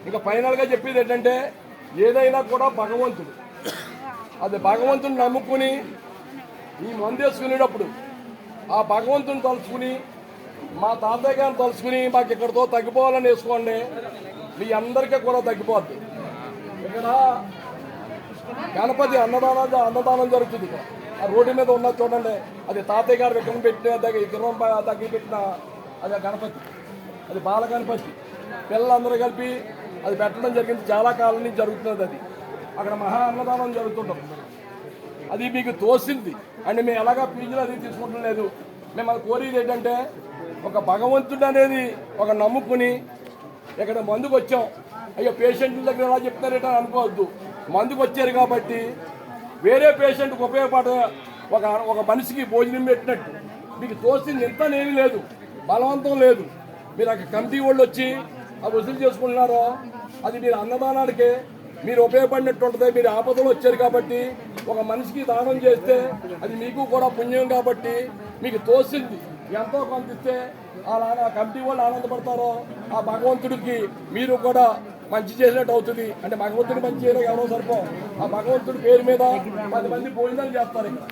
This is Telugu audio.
ఇంకా ఫైనల్గా చెప్పేది ఏంటంటే ఏదైనా కూడా భగవంతుడు, అది భగవంతుని నమ్ముకుని ఈ మందు వేసుకునేటప్పుడు ఆ భగవంతుని తలుచుకుని మా తాతయ్య గారిని తలుచుకుని మాకు ఇక్కడితో తగ్గిపోవాలని వేసుకోండి, మీ అందరికీ కూడా తగ్గిపోద్ది. ఇక్కడ గణపతి అన్నదానం జరుగుతుంది. ఇక్కడ ఆ రోడ్డు మీద ఉన్న చూడండి, అది తాతయ్య గారు విగ్రహం విగ్రహం తగ్గి పెట్టిన అది గణపతి, అది బాల గణపతి. పిల్లలందరూ కలిపి అది పెట్టడం జరిగింది. చాలా కాలం నుంచి జరుగుతున్నది. అది అక్కడ మహా అన్నదానం జరుగుతుంటాం. అది మీకు తోసింది అండ్ మేము ఎలాగా పీజీలు అది తీసుకుంటం లేదు. మేము అది కోరేది ఏంటంటే ఒక భగవంతుడు అనేది ఒక నమ్ముకుని ఇక్కడ మందుకు వచ్చాం. అయ్యో పేషెంట్ల దగ్గర ఎలా చెప్తారేటో అనుకోవద్దు. మందుకు వచ్చారు కాబట్టి వేరే పేషెంట్కి ఉపయోగపడే ఒక మనిషికి భోజనం పెట్టినట్టు మీకు తోసింది ఎంత నేమి లేదు, బలవంతం లేదు. మీరు అక్కడ కమిటీ వాళ్ళు వచ్చి ఆ వసూలు చేసుకుంటున్నారో అది మీరు అన్నదానానికే మీరు ఉపయోగపడినట్టు ఉంటుంది. మీరు ఆపదలు వచ్చారు కాబట్టి ఒక మనిషికి దానం చేస్తే అది మీకు కూడా పుణ్యం కాబట్టి మీకు తోసింది ఎంతో కొంత ఇస్తే ఆ కమిటీ వాళ్ళు ఆనందపడతారో ఆ భగవంతుడికి మీరు కూడా మంచి చేసినట్టు అవుతుంది. అంటే భగవంతుడు మంచి చేయడం ఎవరో సరిపో, ఆ భగవంతుడి పేరు మీద 10 మంది భోజనాలు చేస్తారు ఇక్కడ.